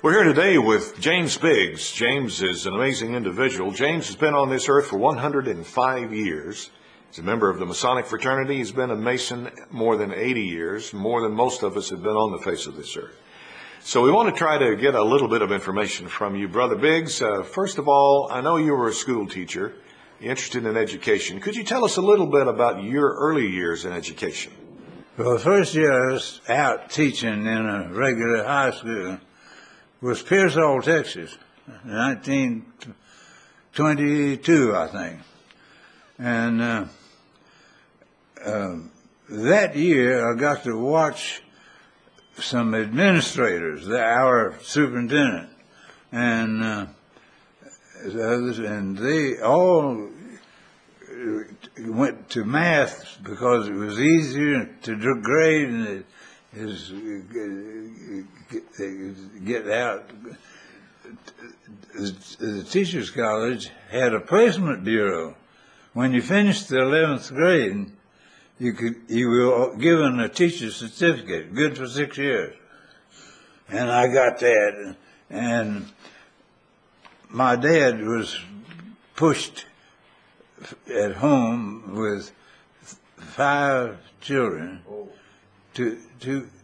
We're here today with James Biggs. James is an amazing individual. James has been on this earth for 105 years. He's a member of the Masonic fraternity. He's been a Mason more than 80 years, more than most of us have been on the face of this earth. So we want to try to get a little bit of information from you, Brother Biggs. First of all, I know you were a school teacher, interested in education. Could you tell us a little bit about your early years in education? Well, the first year I was out teaching in a regular high school was Pearsall, Texas, 1922, I think. And that year I got to watch some administrators, our superintendent, and others, and they all went to math because it was easier to grade and get out. The Teachers College had a placement bureau. When you finished the 11th grade, you were given a teacher's certificate, good for 6 years. And I got that. And my dad was pushed at home with 5 children, two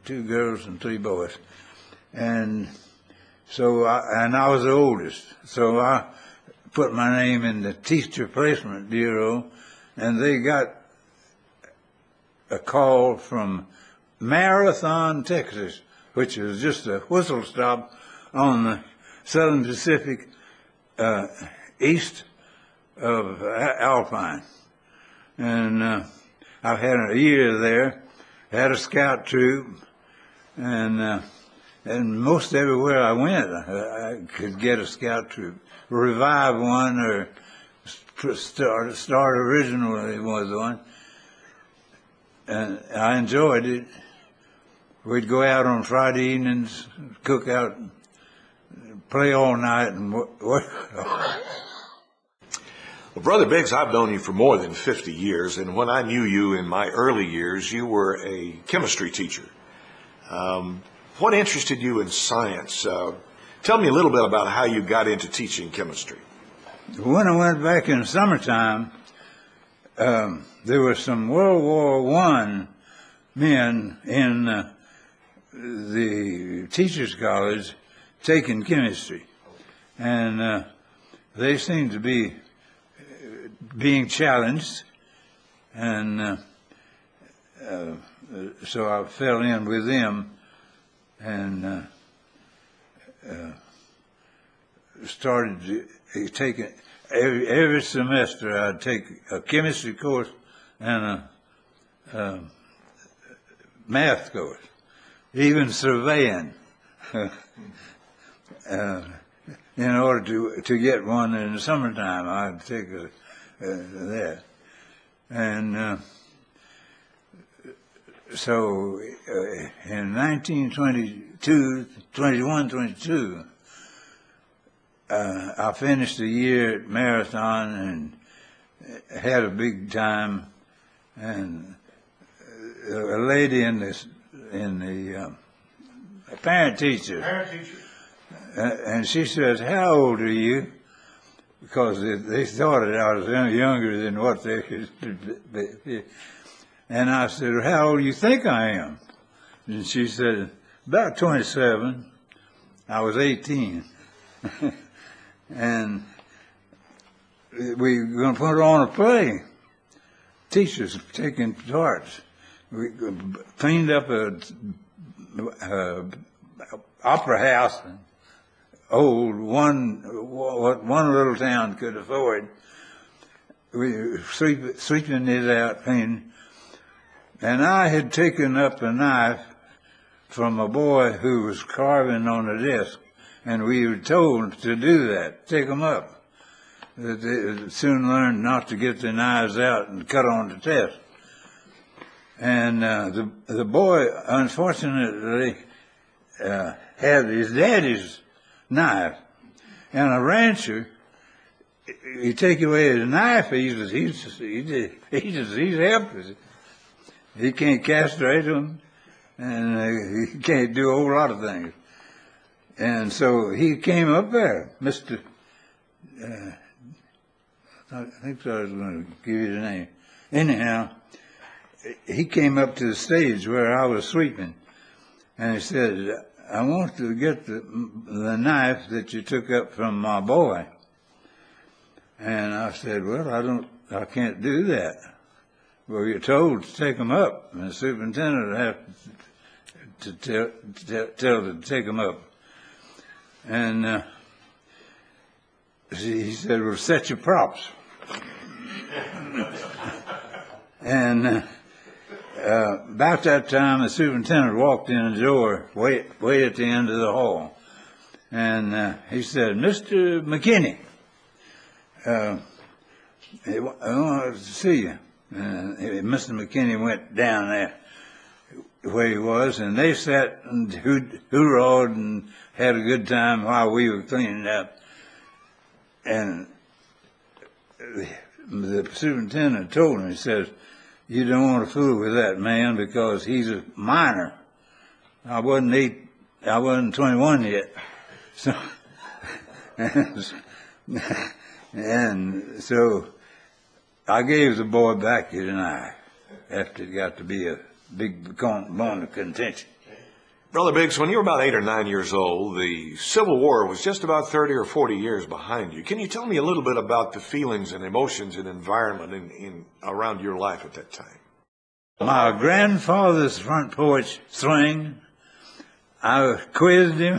girls and 3 boys. And so I was the oldest. So I put my name in the Teacher Placement Bureau, and they got a call from Marathon, Texas, which is just a whistle stop on the Southern Pacific east of Alpine. And I've had a year there, had a scout troop, and most everywhere I went, I could get a scout troop, revive one, or start originally was one. And I enjoyed it. We'd go out on Friday evenings, cook out, play all night, and work. Well, Brother Biggs, I've known you for more than 50 years, and when I knew you in my early years, you were a chemistry teacher. What interested you in science? Tell me a little bit about how you got into teaching chemistry. When I went back in the summertime, there were some World War I men in the Teachers College taking chemistry, and they seemed to be being challenged, and so I fell in with them and started taking every semester. I'd take a chemistry course and a math course, even surveying, in order to get one in the summertime. I'd take that. And so in 1922, I finished the year at Marathon and had a big time. And a lady in the parent teacher, and she says, "How old are you?" Because they thought that I was younger than what they could be. And I said, "How old do you think I am?" And she said, "About 27. I was 18. And we were going to put on a play. Teachers taking parts. We cleaned up a opera house, old what one little town could afford. We were sweeping it out, clean. And I had taken up a knife from a boy who was carving on the desk, and we were told to do that, take them up. They soon learned not to get their knives out and cut on the test. And the boy, unfortunately, had his daddy's knife. And a rancher, you take away his knife, he's helpless. He can't castrate them, and he can't do a whole lot of things. And so he came up there, Mr. I think I was going to give you the name. Anyhow, he came up to the stage where I was sweeping, and he said, I want to get the knife that you took up from my boy. And I said, well, I can't do that. Well, you're told to take them up, and the superintendent would have to tell to take them up. And he said, well, set your props. And about that time, the superintendent walked in the door, way at the end of the hall. And he said, Mr. McKinney, I want to see you. And Mr. McKinney went down there where he was, and they sat and hoorah'd and had a good time while we were cleaning up. And the superintendent told him, he says, you don't want to fool with that man because he's a minor. I wasn't 21 yet. So, and so I gave the boy back his knife after it got to be a big bone of contention. Brother Biggs, when you were about 8 or 9 years old, the Civil War was just about 30 or 40 years behind you. Can you tell me a little bit about the feelings and emotions and environment in around your life at that time? My grandfather's front porch swing, I quizzed him,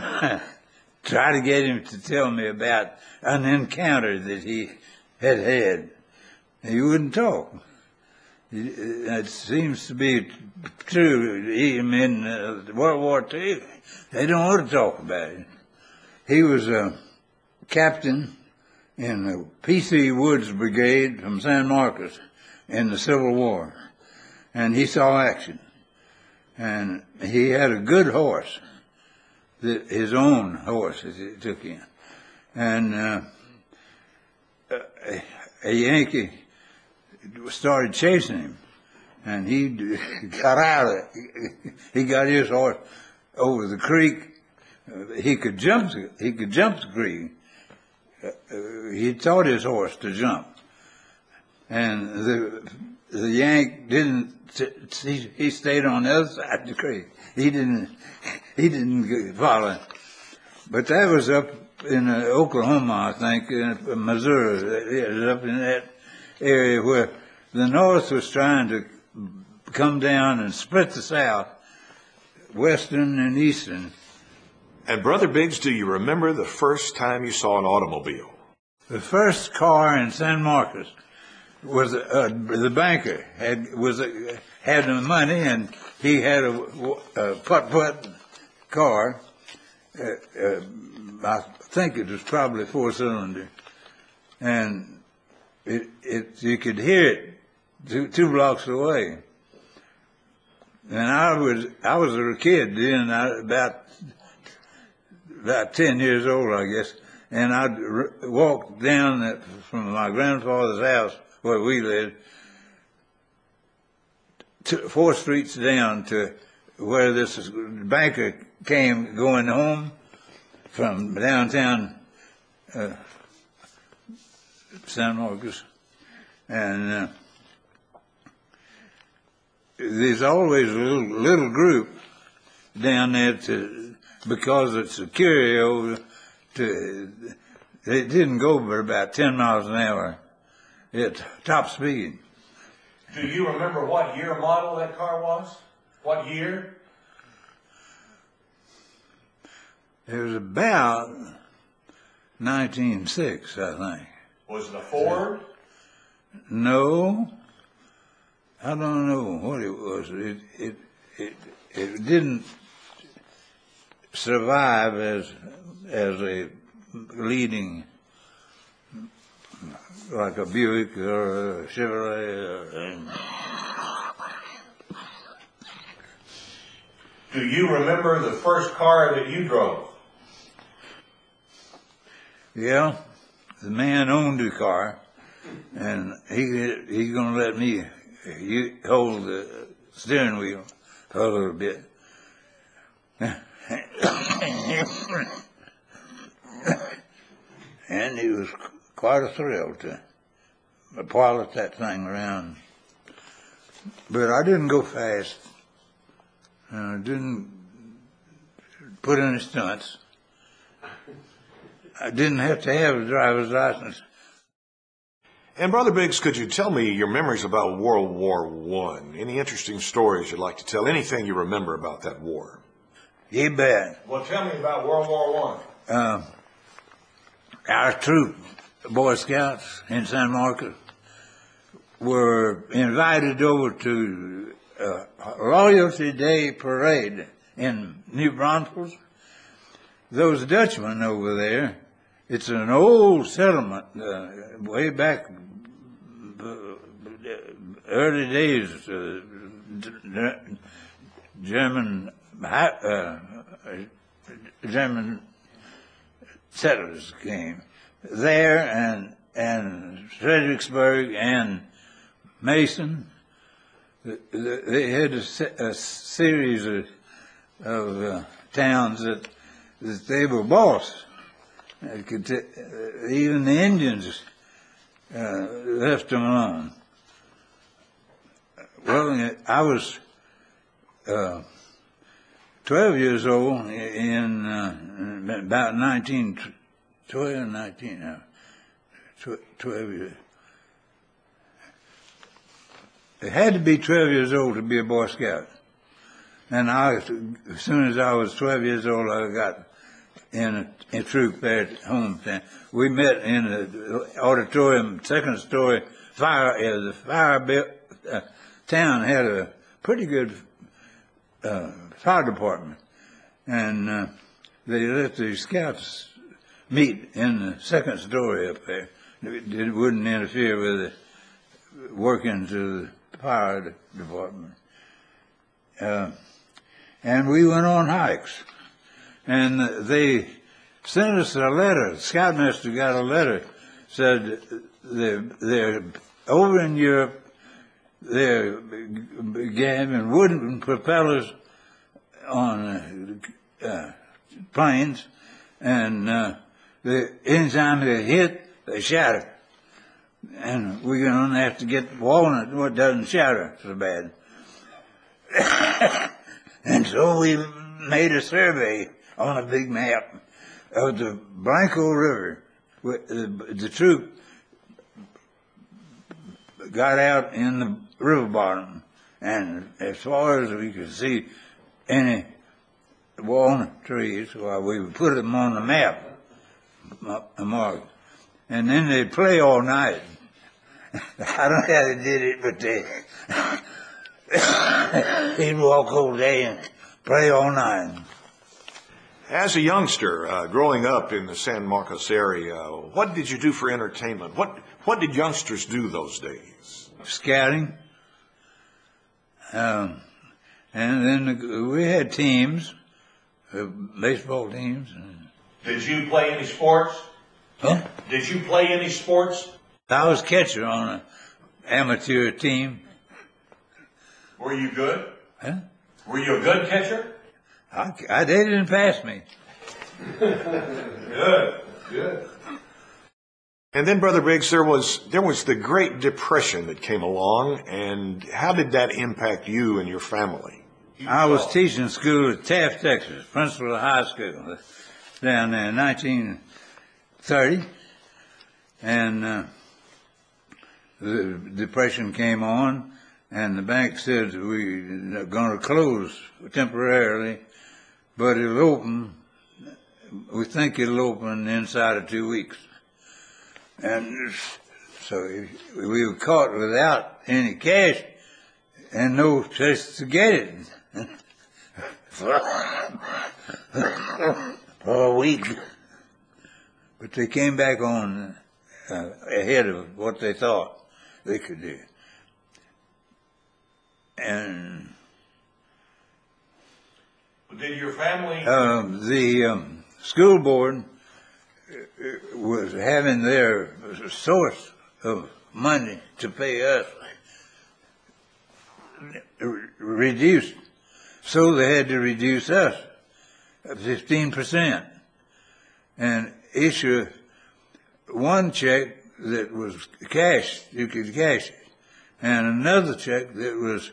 tried to get him to tell me about an encounter that he had had. He wouldn't talk. It seems to be true. Even in World War II, they don't want to talk about it. He was a captain in the P.C. Woods Brigade from San Marcos in the Civil War, and he saw action. And he had a good horse, his own horse that he took in. And a Yankee started chasing him, and he got out of it. He got his horse over the creek. He could jump the creek. He taught his horse to jump, and the Yank didn't. He stayed on the other side of the creek. He didn't follow. But that was up in Oklahoma, I think, in Missouri. It was up in that area where the North was trying to come down and split the South, Western and Eastern. And Brother Biggs, do you remember the first time you saw an automobile? The first car in San Marcos was the banker had the money, and he had a putt-putt car. I think it was probably 4-cylinder, and you could hear it two blocks away. And I was a kid then, about 10 years old, I guess. And I'd walk down from my grandfather's house where we lived, 4 streets down to where this banker came going home from downtown San Marcos. And there's always a little group down there because it's a curio it didn't go but about 10 miles an hour at top speed. Do you remember what year model that car was? What year? It was about 1906, I think. Was it a Ford? No, I don't know what it was. It didn't survive as a leading, like a Buick or a Chevrolet. Do you remember the first car that you drove? Yeah, the man owned the car, and he's going to let me hold the steering wheel for a little bit. And it was quite a thrill to pilot that thing around. But I didn't go fast. I didn't put any stunts. I didn't have to have a driver's license. And Brother Biggs, could you tell me your memories about World War I? Any interesting stories you'd like to tell? Anything you remember about that war? You bet. Well, tell me about World War I. Our troop, Boy Scouts in San Marcos, were invited over to a Loyalty Day parade in New Braunfels. Those Dutchmen over there, it's an old settlement, way back early days, German settlers came there, and Fredericksburg and Mason. They had a series of towns that they were boss. Even the Indians left them alone. Well, I was 12 years old in about 12 years. It had to be 12 years old to be a Boy Scout. And as soon as I was 12 years old, I got in a troop there at home. We met in the auditorium, second story, the fire town had a pretty good fire department. And they let the scouts meet in the second story up there. It wouldn't interfere with the workings of the fire department. And we went on hikes. And they sent us a letter. The scoutmaster got a letter, said they're over in Europe, they're having wooden propellers on planes, and anytime they hit, they shatter. And we're going to have to get walnut what doesn't shatter so bad. And so we made a survey on a big map of the Blanco River. The troop got out in the river bottom, and as far as we could see any walnut trees, well, we would put them on the map, marked. And then they'd play all night. I don't know how they did it, but they'd walk all day and play all night. As a youngster, growing up in the San Marcos area, what did you do for entertainment? What did youngsters do those days? Scouting. And then we had teams, baseball teams. Did you play any sports? Huh? Did you play any sports? I was catcher on an amateur team. Were you good? Huh? Were you a good catcher? They didn't pass me. Good. And then, Brother Biggs, there was the Great Depression that came along, and how did that impact you and your family? I was teaching school at Taft, Texas, Principal High School, down there in 1930, and the Depression came on, and the bank said we're going to close temporarily, but it'll open. We think it'll open inside of 2 weeks. And so we were caught without any cash and no place to get it for a week. But they came back on ahead of what they thought they could do. And did your family? The school board was having their source of money to pay us reduced, so they had to reduce us 15% and issue one check that was cash, you could cash it, and another check that was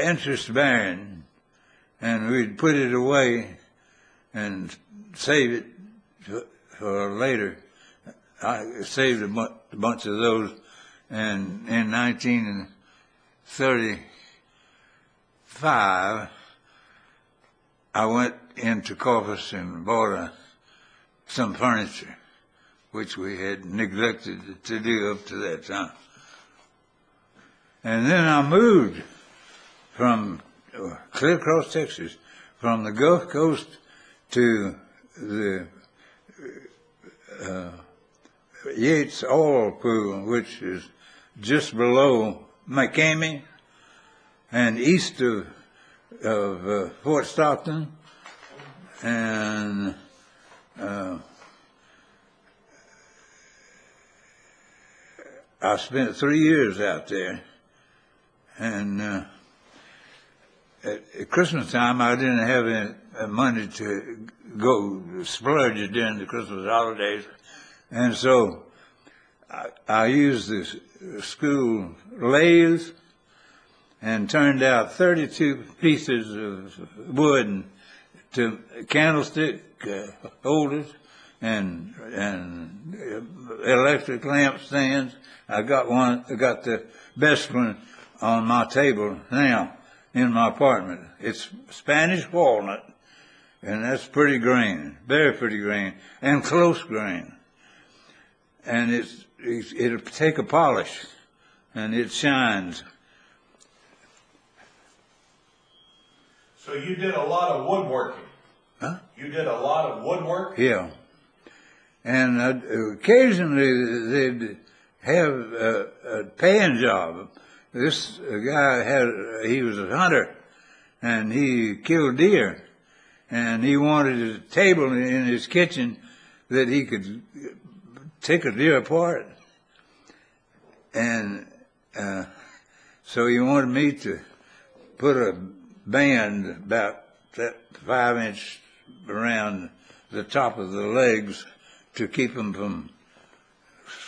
interest bearing, and we'd put it away and save it for later. I saved a bunch of those, and in 1935, I went into Corpus and bought some furniture, which we had neglected to do up to that time. And then I moved from clear across Texas, from the Gulf Coast to the Yates Oil Pool, which is just below McCamey and east of Fort Stockton, and I spent 3 years out there, and at Christmas time I didn't have any money to go splurge during the Christmas holidays, and so I used the school lathe and turned out 32 pieces of wood to candlestick holders and electric lamp stands. I got the best one on my table now in my apartment. It's Spanish walnut, and that's pretty grain, very pretty grain, and close grain. And it'll take a polish, and it shines. So you did a lot of woodworking. Huh? You did a lot of woodwork? Yeah. And occasionally they'd have a paying job. This guy he was a hunter, and he killed deer, and he wanted a table in his kitchen that he could take a deer apart. And so he wanted me to put a band about 5 inch around the top of the legs to keep them from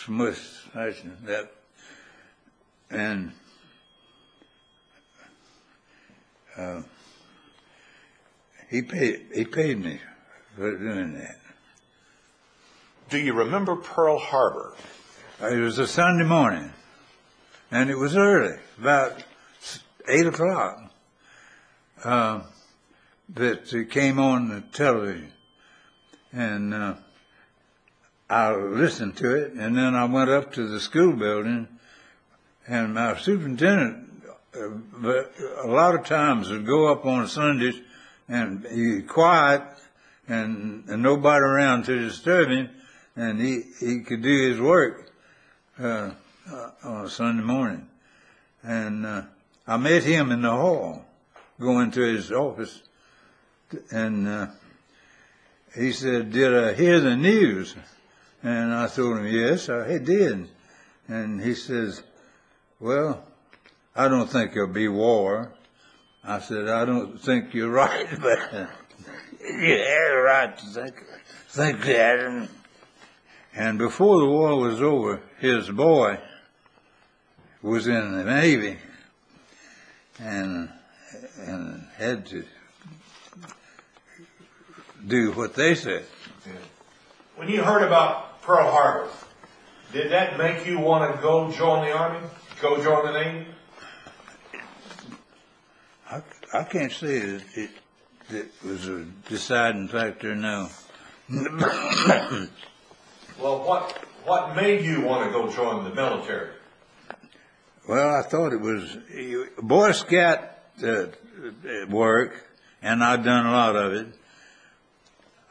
smashing that. And he paid me for doing that. Do you remember Pearl Harbor? It was a Sunday morning, and it was early, about 8 o'clock, that it came on the television. And I listened to it, and then I went up to the school building, and my superintendent, a lot of times, would go up on Sundays, and he'd quiet, and nobody around to disturb him, and he could do his work on a Sunday morning. And I met him in the hall, going to his office, and he said, "Did I hear the news?" And I told him, "Yes, I did." And he says, "Well, I don't think there'll be war." I said, "I don't think you're right, but you're right to think that." And before the war was over, his boy was in the Navy and had to do what they said. When you heard about Pearl Harbor, did that make you want to go join the Army? Go join the Navy? I can't say that it was a deciding factor, no. Well, what made you want to go join the military? Well, I thought it was Boy Scout work, and I've done a lot of it.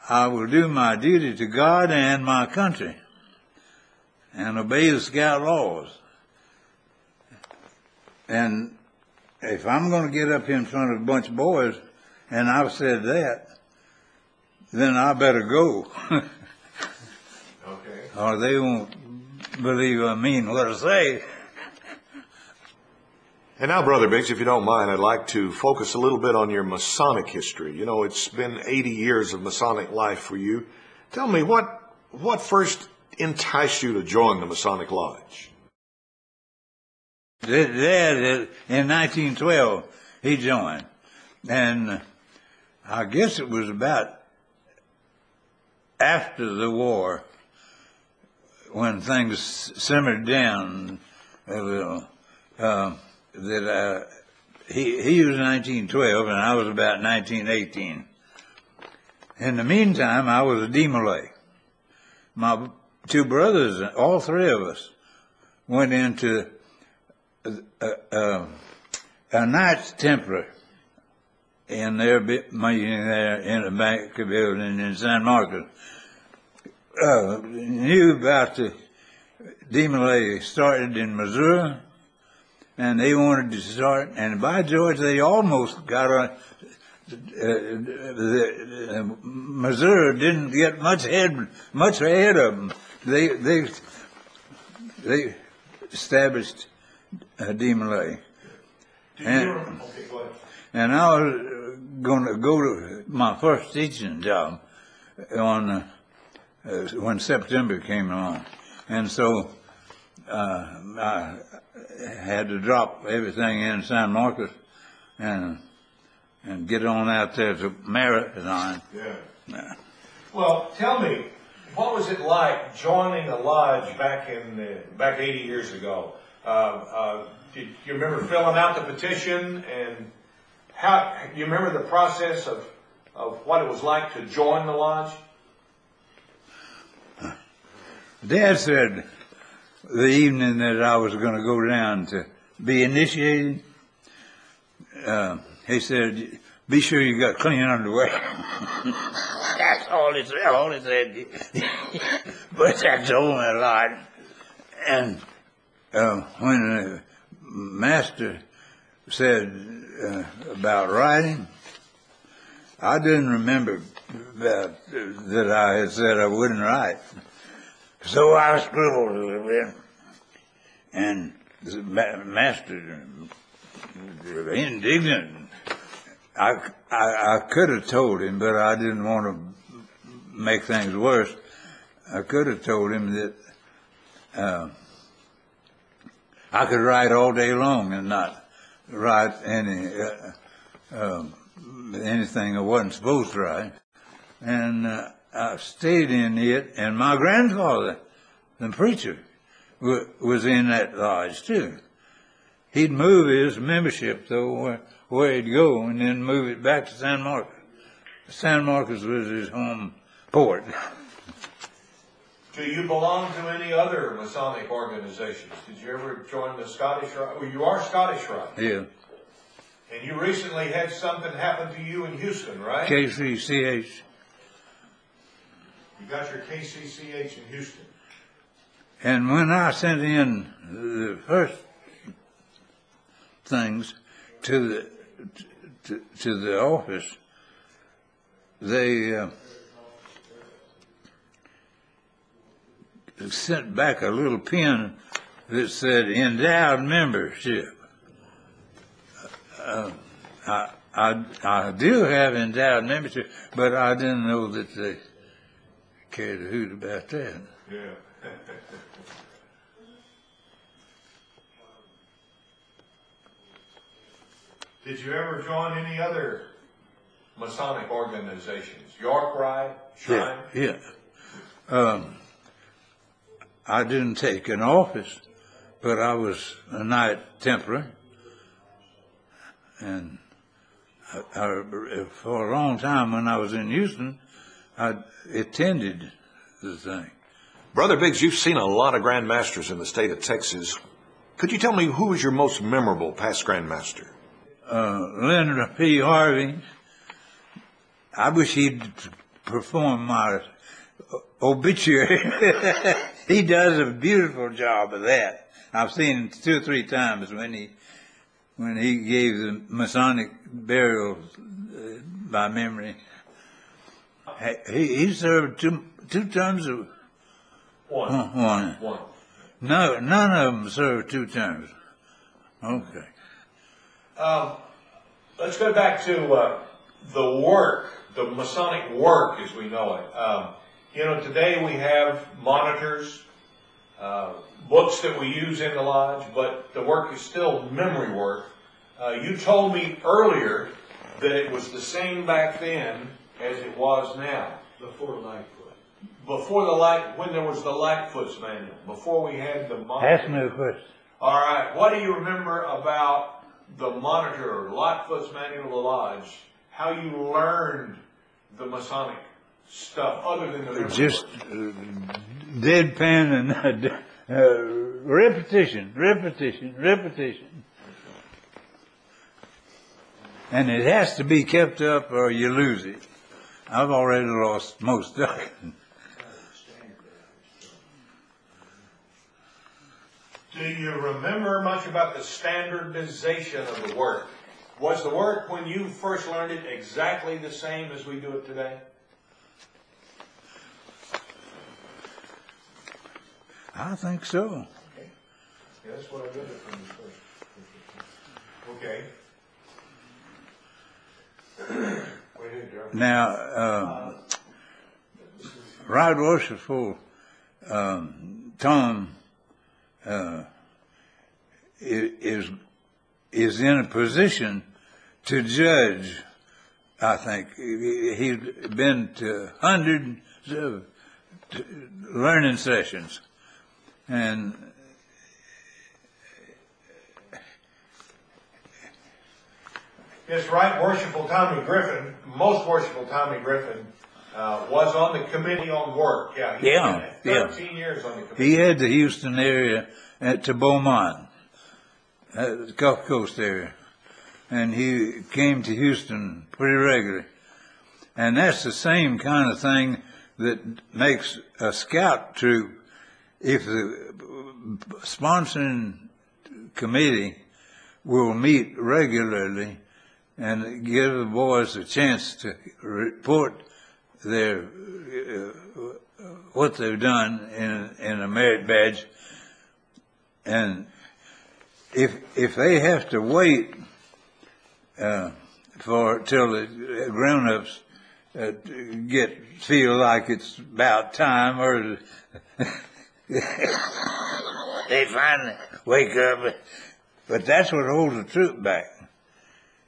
I will do my duty to God and my country and obey the Scout laws. And if I'm going to get up here in front of a bunch of boys, and I've said that, then I better go. Okay. Or they won't believe I mean what I say. And now, Brother Biggs, if you don't mind, I'd like to focus a little bit on your Masonic history. You know, it's been 80 years of Masonic life for you. Tell me, what first enticed you to join the Masonic Lodge? Dad, in 1912, he joined. And I guess it was about after the war when things simmered down a little, he was 1912 and I was about 1918. In the meantime, I was a demolay. My two brothers, all three of us, went into a Knights Templar in their meeting there in the bank building in San Marcos. Knew about the demolay started in Missouri, and they wanted to start, and by George, they almost got on. Missouri didn't get much ahead of them. They established a demolay. And I was going to go to my first teaching job on when September came along, and so I had to drop everything in San Marcos and get on out there to Marathon. Yeah. Well, tell me, what was it like joining the lodge back 80 years ago? Did you remember filling out the petition, and how you remember the process of what it was like to join the lodge? Dad said the evening that I was going to go down to be initiated, he said, "Be sure you got clean underwear." That's all he said. But that told me a lot. And when the master said about writing, I didn't remember that I had said I wouldn't write. So I scribbled a little bit, and the master, indignant. I could have told him, but I didn't want to make things worse. I could have told him that I could write all day long and not write anything I wasn't supposed to write. And I stayed in it, and my grandfather, the preacher, was in that lodge too. He'd move his membership, though, where he'd go, and then move it back to San Marcos. San Marcos was his home port. Do you belong to any other Masonic organizations? Did you ever join the Scottish Rite? Well, you are Scottish Rite. Yeah. And you recently had something happen to you in Houston, right? KCCH. You got your KCCH in Houston. And when I sent in the first things to the office, they sent back a little pin that said endowed membership. I do have endowed membership, but I didn't know that they cared a hoot about that. Yeah. Did you ever join any other Masonic organizations? York Rite, Shrine? Yeah. I didn't take an office, but I was a Knight Templar, and for a long time when I was in Houston, I attended the thing. Brother Biggs, you've seen a lot of Grand Masters in the state of Texas. Could you tell me who was your most memorable past Grand Master? Leonard P. Harvey. I wish he'd perform my obituary. He does a beautiful job of that. I've seen him 2 or 3 times when he gave the Masonic burial by memory. He served two terms of one. No, none of them served 2 terms. Okay. Let's go back to the work, the Masonic work as we know it. You know, today we have monitors, books that we use in the lodge, but the work is still memory work. You told me earlier that it was the same back then as it was now. Before Lightfoot. Before when there was the Lightfoot's manual, before we had the monitor. Ask me a question. All right, what do you remember about the monitor, or Lightfoot's manual of the lodge? How you learned the Masonic stuff, other than the memory Just work? deadpan and repetition. And it has to be kept up or you lose it. I've already lost most of it. Do you remember much about the standardization of the work? Was the work, when you first learned it, exactly the same as we do it today? I think so. Okay. Yeah, that's what I got it from you first. Okay. Wait here, Joe. Now, Right Worshipful Tom is in a position to judge. I think he's been to hundreds of learning sessions, and Yes, Right Worshipful Tommy Griffin, Most Worshipful Tommy Griffin, was on the Committee on Work. Yeah, he spent 13 years on the committee. he had the Houston area to Beaumont, the Gulf Coast area, and he came to Houston pretty regularly. And that's the same kind of thing that makes a scout troop. If the sponsoring committee will meet regularly and give the boys a chance to report their what they've done in a merit badge, and if they have to wait for till the grown-ups feel like it's about time, or they finally wake up, but that's what holds the troop back.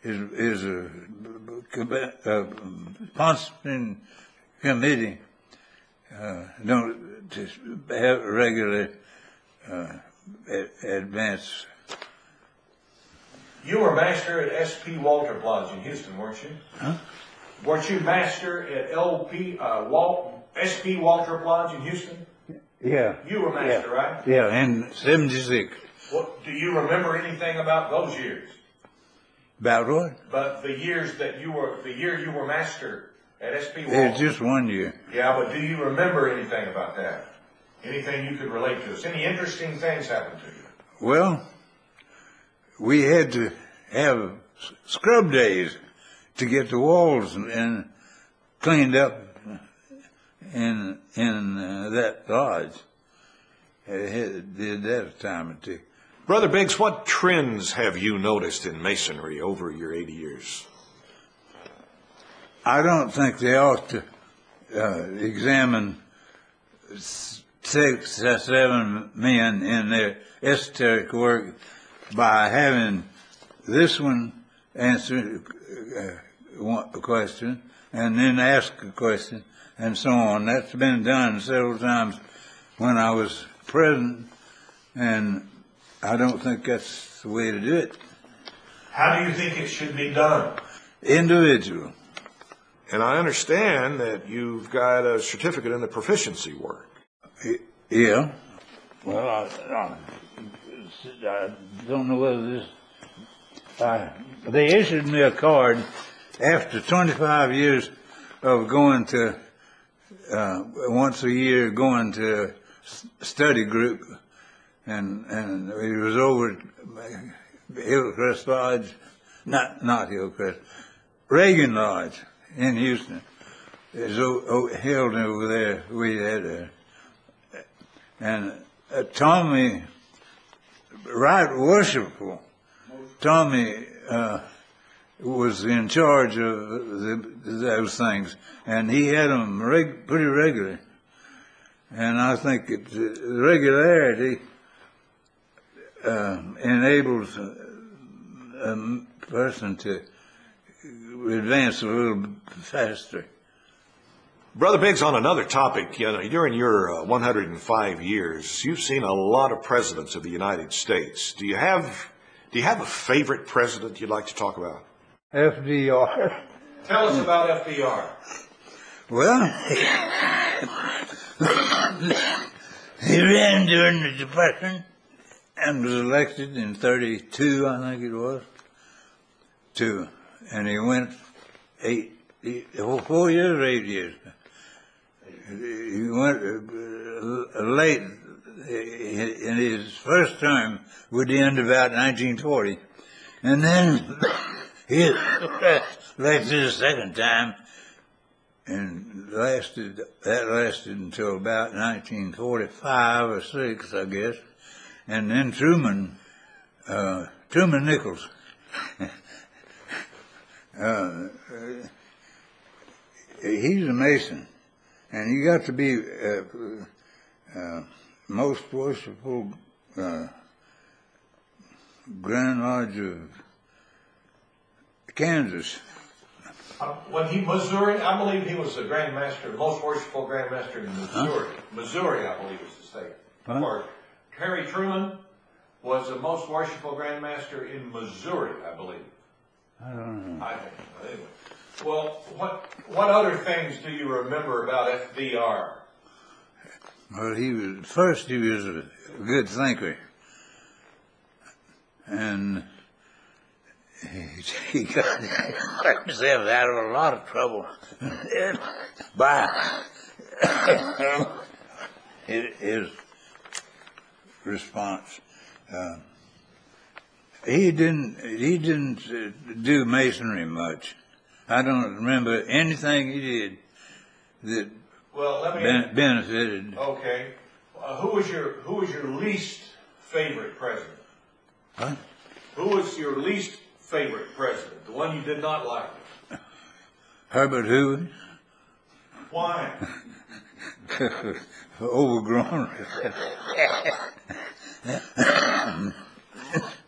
Is a sponsoring committee don't to have regular advance. You were master at S.P. Walter Lodge in Houston, weren't you? Huh? Weren't you master at S.P. Walter Lodge in Houston? Yeah. You were master, right? Yeah, in '76. What, do you remember anything about those years? About what? But the year you were master at S.P. Walter. It was just 1 year. Yeah, but do you remember anything about that? Anything you could relate to us? Any interesting things happened to you? Well, we had to have scrub days to get the walls and cleaned up in that lodge. Did that a time or two. Brother Biggs, what trends have you noticed in Masonry over your 80 years? I don't think they ought to examine 6 or 7 men in their esoteric work by having this one answer a question and then ask a question and so on. That's been done several times when I was present, and I don't think that's the way to do it. How do you think it should be done? Individual. And I understand that you've got a certificate in the proficiency work. Yeah. Well, I don't know whether this... they issued me a card after 25 years of going to, once a year, going to study group, and it was over at Hillcrest Lodge, not Hillcrest, Reagan Lodge in Houston. It was held over there. We had and Tommy, Right Worshipful, Tommy was in charge of those things, and he had them pretty regularly. And I think regularity enables a person to advance a little faster. Brother Biggs, on another topic, during your 105 years, you've seen a lot of presidents of the United States. Do you have a favorite president you'd like to talk about? FDR. Tell us about FDR. Well, he ran during the Depression and was elected in 32, I think it was, and he went 4 years or 8 years. He went late in his first term, would end about 1940, and then he elected a second time, and lasted until about 1945 or 6, I guess, and then Truman Nichols. He's a Mason, and he got to be most worshipful Grand Lodge of Kansas. When Missouri, I believe he was the Grand Master, the most worshipful Grand Master in Missouri. Huh? Missouri, I believe, is the state. Huh? Or Harry Truman was the most worshipful Grand Master in Missouri, I believe. I don't know. I think. Anyway. Well, what other things do you remember about FDR? Well, he was a good thinker, and he got himself out of a lot of trouble by his response. He didn't do masonry much. I don't remember anything he did that benefited. Okay, who was your least favorite president? What? Who was your least favorite president? The one you did not like? Herbert Hoover. Why? Overgrown.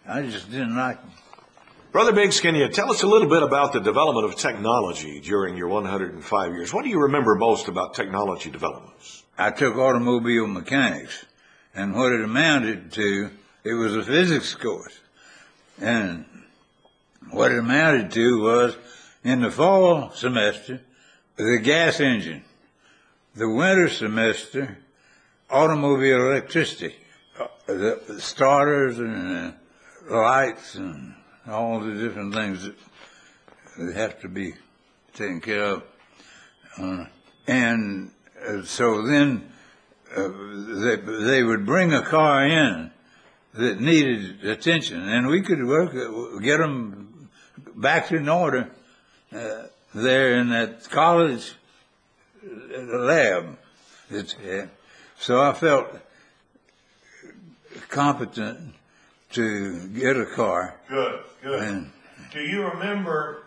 I just didn't like him. Brother Biggs, can you tell us a little bit about the development of technology during your 105 years? What do you remember most about technology developments? I took automobile mechanics, and what it amounted to, it was a physics course. And what it amounted to was, in the fall semester, the gas engine. The winter semester, automobile electricity, the starters and lights and all the different things that have to be taken care of. So then they would bring a car in that needed attention, and we could get them back in order there in that college lab. So I felt competent to get a car. Good. And do you remember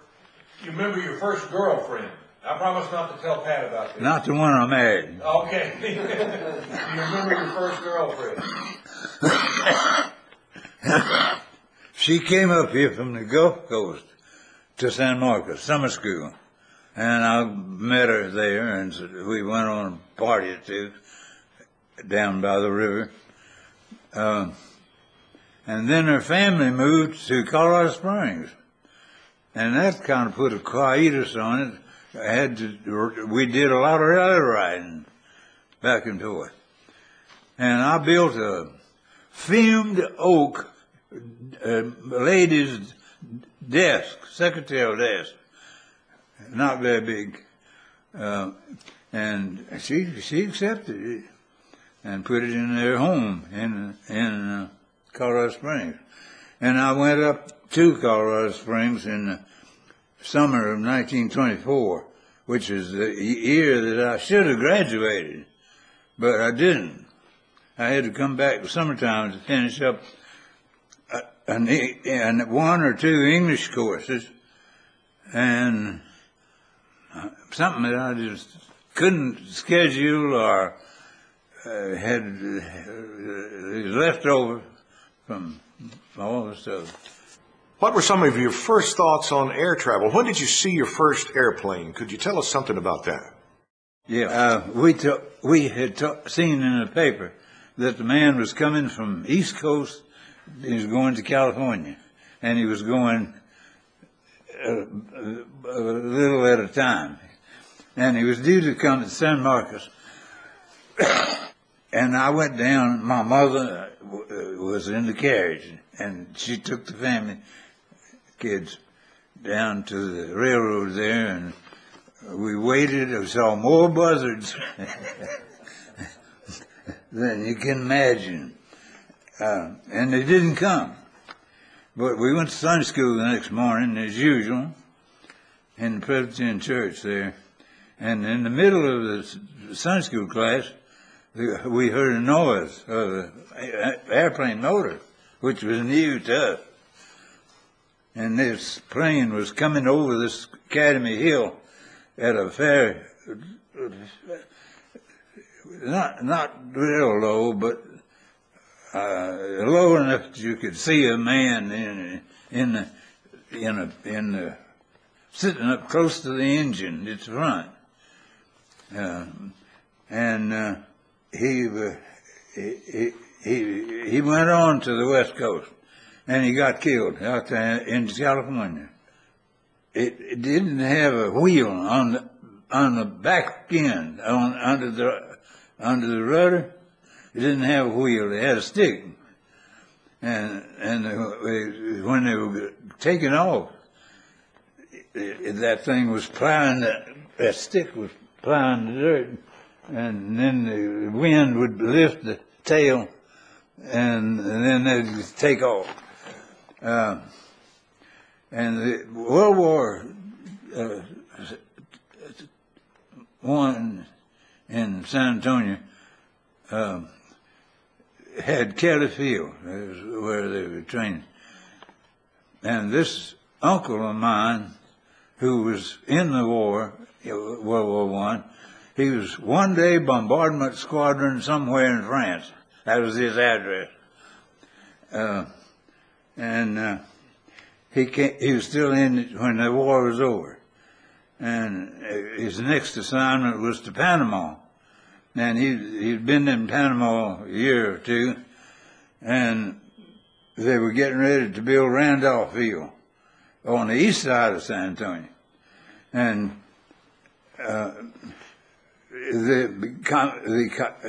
your first girlfriend? I promise not to tell Pat about this. Not the one I married. Okay. Do you remember your first girlfriend? She came up here from the Gulf Coast to San Marcos, summer school. And I met her there, and we went on a party or two down by the river. And then her family moved to Colorado Springs. And that kind of put a quietus on it. We did a lot of rally riding back and forth. And I built a fumed oak lady's desk, secretarial desk, not very big. And she accepted it and put it in their home in Colorado Springs. And I went up to Colorado Springs in the summer of 1924, which is the year that I should have graduated, but I didn't. I had to come back the summertime to finish up one or two English courses, and something that I just couldn't schedule or had left over from all the stuff. What were some of your first thoughts on air travel? When did you see your first airplane? Could you tell us something about that? Yeah, we had seen in the paper that the man was coming from East Coast. He was going to California, and he was going a little at a time. And he was due to come to San Marcos. And I went down. My mother was in the carriage, and she took the family kids down to the railroad there, and we waited and saw more buzzards than you can imagine. And they didn't come. But we went to Sunday school the next morning, as usual, in the Presbyterian church there. And in the middle of the Sunday school class, we heard a noise of an airplane motor, which was new to us. And this plane was coming over this Academy Hill at a fair, not real low, but low enough that you could see a man sitting up close to the engine, its front. He went on to the West Coast, and he got killed out there in California. It didn't have a wheel on the back end, under the rudder. It didn't have a wheel. It had a stick, and when they were taking off, that thing was plowing that stick was plowing the dirt, and then the wind would lift the tail, and then they'd take off. And the World War I in San Antonio had Kelly Field, where they were training. And this uncle of mine, who was in the war, World War I, he was one-day bombardment squadron somewhere in France. That was his address. He was still in it when the war was over. And his next assignment was to Panama. And he'd been in Panama a year or two, and they were getting ready to build Randolph Field on the east side of San Antonio. And the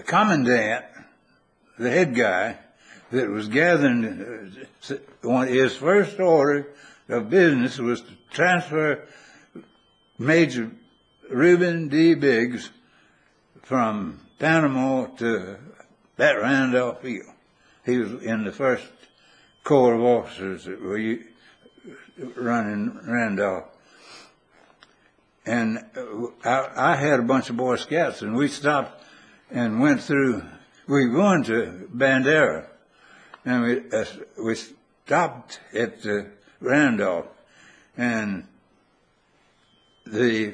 commandant, the head guy that was gathering, his first order of business was to transfer Major Reuben D. Biggs from Panama to that Randolph Field. He was in the first corps of officers that were running Randolph. And I had a bunch of Boy Scouts, and we stopped and went through. We were going to Bandera, and we stopped at Randolph, and the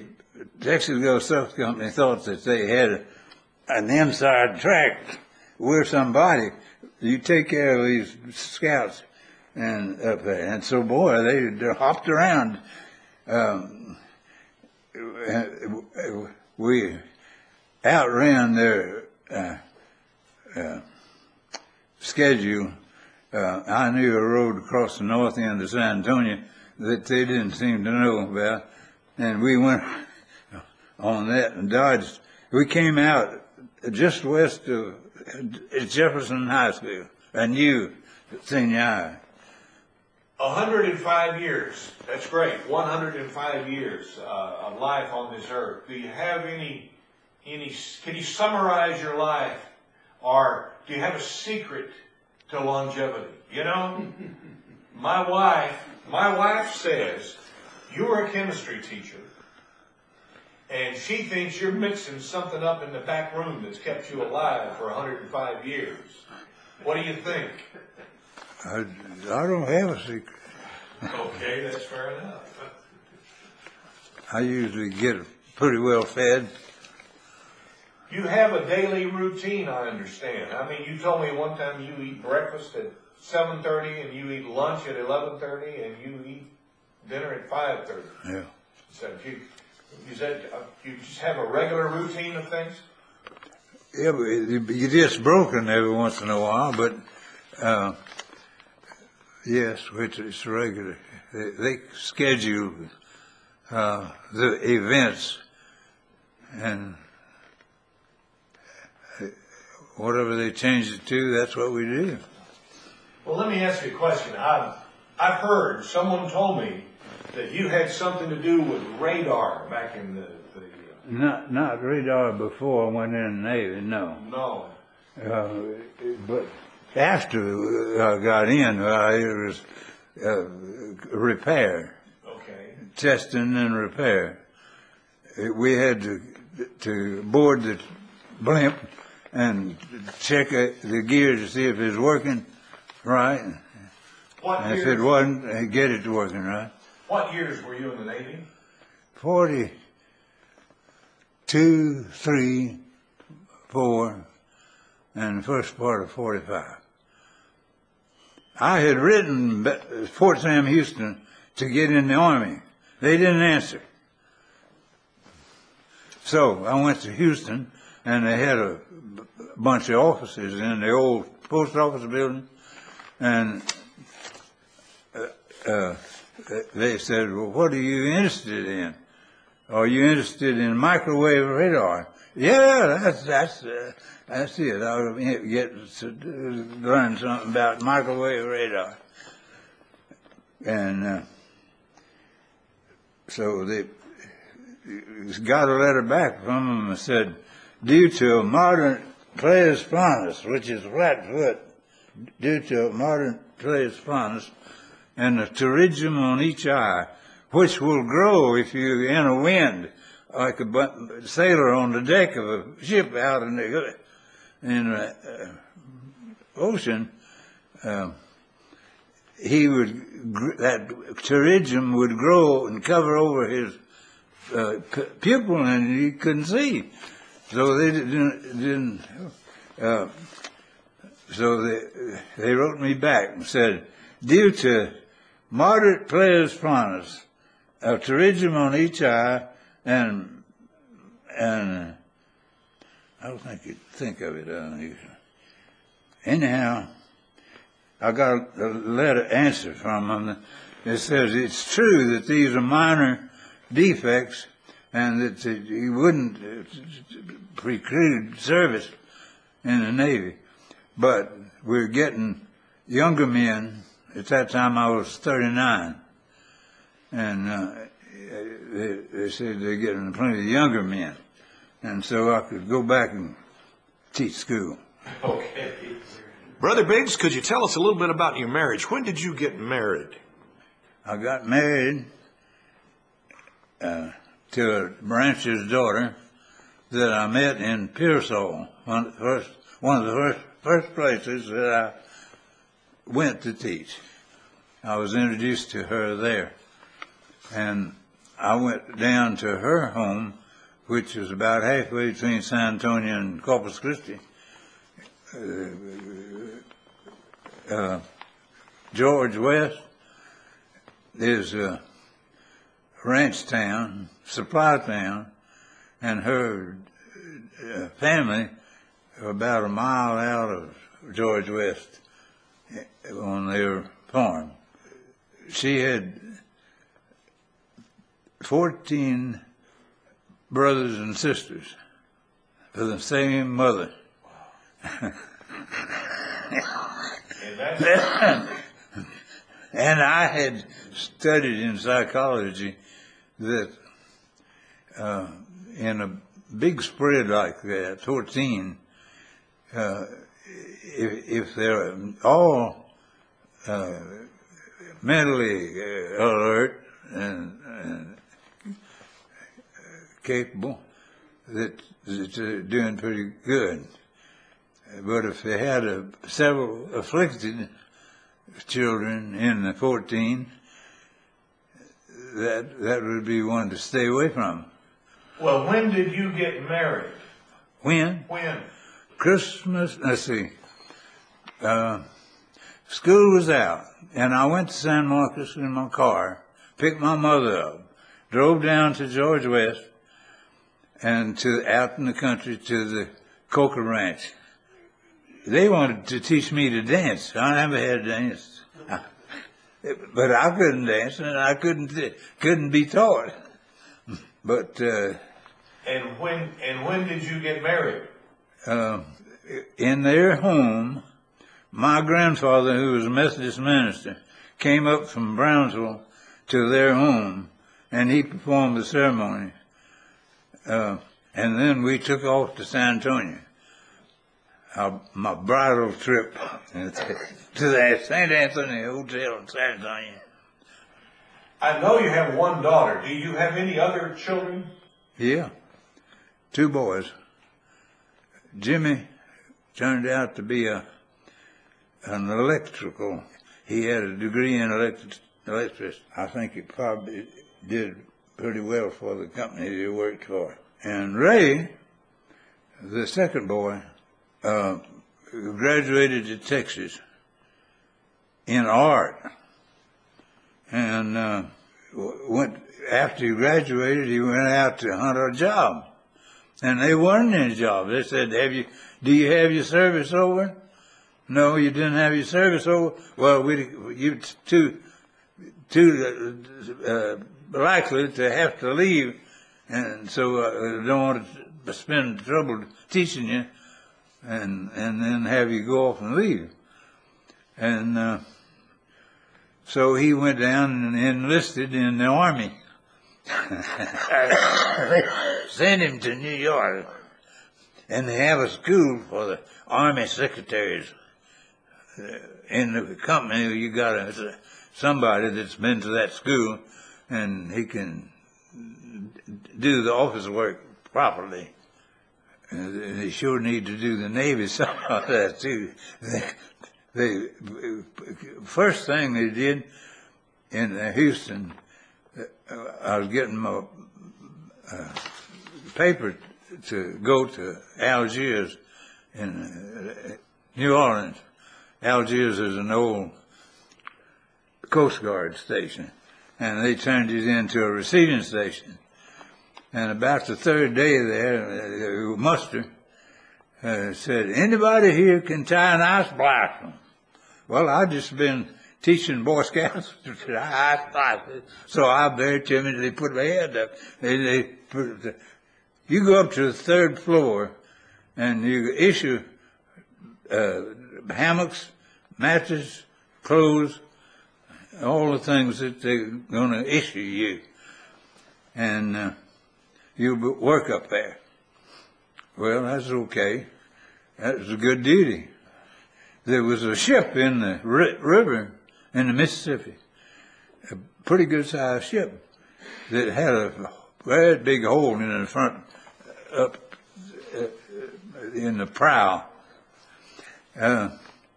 Texas Gulf Surf Company thought that they had an inside track where somebody, you take care of these scouts and up there. And so, boy, they hopped around. We outran their schedule. I knew a road across the north end of San Antonio that they didn't seem to know about, and we went on that and dodged. We came out just west of Jefferson High School, a new senior high. 105 years. That's great. 105 years of life on this earth. Do you have any? Can you summarize your life, or do you have a secret to longevity? You know, my wife says you're a chemistry teacher, and she thinks you're mixing something up in the back room that's kept you alive for 105 years. What do you think? I don't have a secret. Okay, that's fair enough. I usually get pretty well fed. You have a daily routine, I understand. I mean, you told me one time you eat breakfast at 7:30 and you eat lunch at 11:30 and you eat dinner at 5:30. Yeah. So you just have a regular routine of things? Yeah, but it gets broken every once in a while, but yes, it's regular. They schedule the events, and whatever they change it to, that's what we do. Well, let me ask you a question. I've heard, someone told me that you had something to do with radar back in the Not radar before I went in the Navy, no. No. But after I got in, it was repair. Okay. Testing and repair. We had to board the blimp and check the gear to see if it was working right. And if it wasn't, get it working right. What years were you in the Navy? 42, 3, 4, and the first part of 45. I had written Fort Sam Houston to get in the Army. They didn't answer. So I went to Houston, and they had a bunch of offices in the old post office building, and they said, well, what are you interested in? Are you interested in microwave radar? Yeah, that's it. I'll get to learn something about microwave radar. And so they got a letter back from them and said, due to a modern Pleias planus, which is flat foot, due to a modern Pleias planus, and a pterygium on each eye, which will grow if you're in a wind, like a sailor on the deck of a ship out in the ocean. That pterygium would grow and cover over his pupil, and he couldn't see. So they didn't. So they wrote me back and said, due to moderate Pleias planus, a pterygium on each eye, and I don't think you'd think of it unusual. Anyhow, I got a letter answer from them. It says it's true that these are minor defects and that he wouldn't preclude service in the Navy, but we're getting younger men. At that time I was 39, and they said they're getting plenty of younger men, and so I could go back and teach school. Okay. Brother Biggs, could you tell us a little bit about your marriage? When did you get married? I got married to a rancher's daughter that I met in Pearsall, one of the first places that I went to teach. I was introduced to her there, and I went down to her home, which was about halfway between San Antonio and Corpus Christi. George West is a ranch town, supply town, and her family are about a mile out of George West on their farm. She had 14 brothers and sisters for the same mother. And I had studied in psychology that in a big spread like that, 14, if they're all mentally alert and capable, that they're doing pretty good. But if they had several afflicted children in the 14, that would be one to stay away from. Well, when did you get married? When? When? Christmas, let's see. School was out, and I went to San Marcos in my car, picked my mother up, drove down to George West, and out in the country to the Coca Ranch. They wanted to teach me to dance. I never had danced, but I couldn't dance, and I couldn't be taught. But And when did you get married? in their home, my grandfather, who was a Methodist minister, came up from Brownsville to their home, and he performed the ceremony. And then we took off to San Antonio. My bridal trip to the St. Anthony Hotel in San Antonio. I know you have one daughter. Do you have any other children? Yeah, 2 boys. Jimmy turned out to be an electrical. He had a degree in electricity. I think he probably did pretty well for the company he worked for. And Ray, the second boy, graduated at Texas in art. And after he graduated, he went out to hunt a job. And they weren't any job. They said, do you have your service over? No, you didn't have your service over? Well, you too likely to have to leave, and so I don't want to spend trouble teaching you and then have you go off and leave. And so he went down and enlisted in the Army. Sent him to New York, and they have a school for the Army secretaries. In the company, you got somebody that's been to that school, and he can do the office work properly. They sure need to do the Navy some of that too. The first thing they did in Houston, I was getting my paper to go to Algiers in New Orleans. Algiers is an old Coast Guard station, and they turned it into a receiving station. And about the 3rd day there, muster said, anybody here can tie an ice blossom? Well, I'd just been teaching Boy Scouts to tie ice blossom, so I very timidly put my hand up. You go up to the 3rd floor, and you issue hammocks, mattresses, clothes, all the things that they're going to issue you. And you work up there. Well, that's okay. That was a good duty. There was a ship in the river in the Mississippi, a pretty good-sized ship that had a very big hole in the front, up in the prow.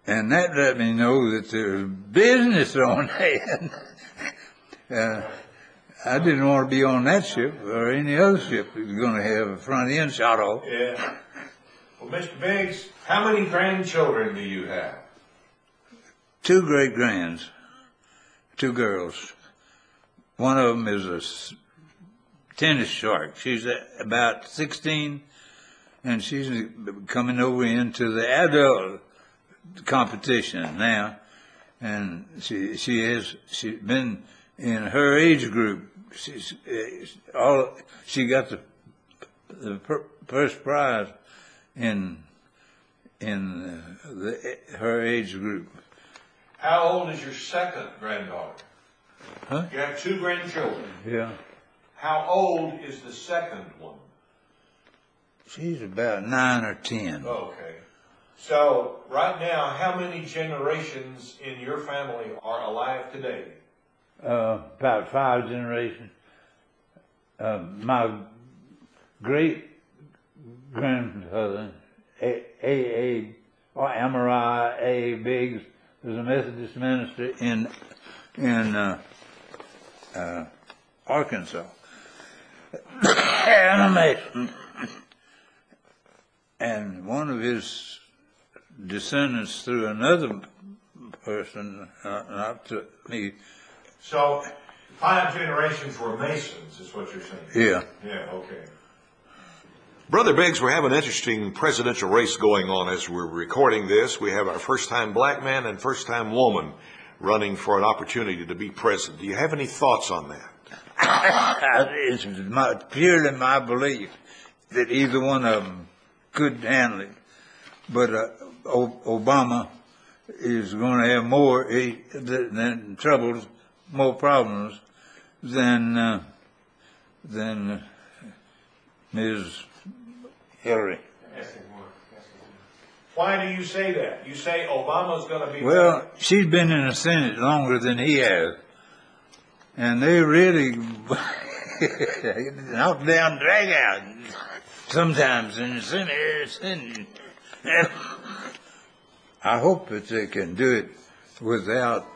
And that let me know that there was business on that. I didn't want to be on that ship or any other ship that was going to have a front end shot off. Yeah. Well, Mr. Biggs, how many grandchildren do you have? 2 great-grands, 2 girls. One of them is a tennis shark. She's about 16, and she's coming over into the adult competition now, and she's been in her age group. She got the first prize in her age group. How old is your second granddaughter? Huh? You have 2 grandchildren. Yeah. How old is the second one? She's about 9 or 10. Okay. So, right now, how many generations in your family are alive today? About 5 generations. My great grandfather, Amarai A. Biggs, was a Methodist minister in Arkansas. And a Mason. and one of his descendants through another person, not to me. So 5 generations were Masons, is what you're saying? Yeah. Yeah, okay. Brother Biggs, we have an interesting presidential race going on as we're recording this. We have our first-time black man and first-time woman running for an opportunity to be president. Do you have any thoughts on that? It's purely my belief that either one of them could handle it. But Obama is going to have more than troubles, more problems than Ms. Hillary. Why do you say that? You say Obama's going to be... Well, she's been in the Senate longer than he has. And they really knock down, drag out sometimes in the Senate. I hope that they can do it without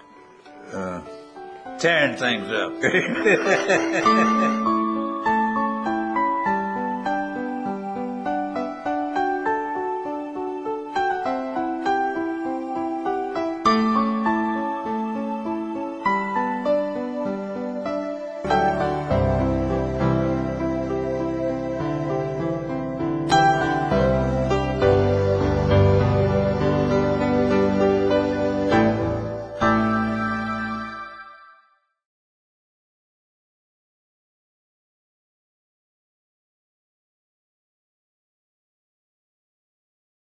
tearing things up.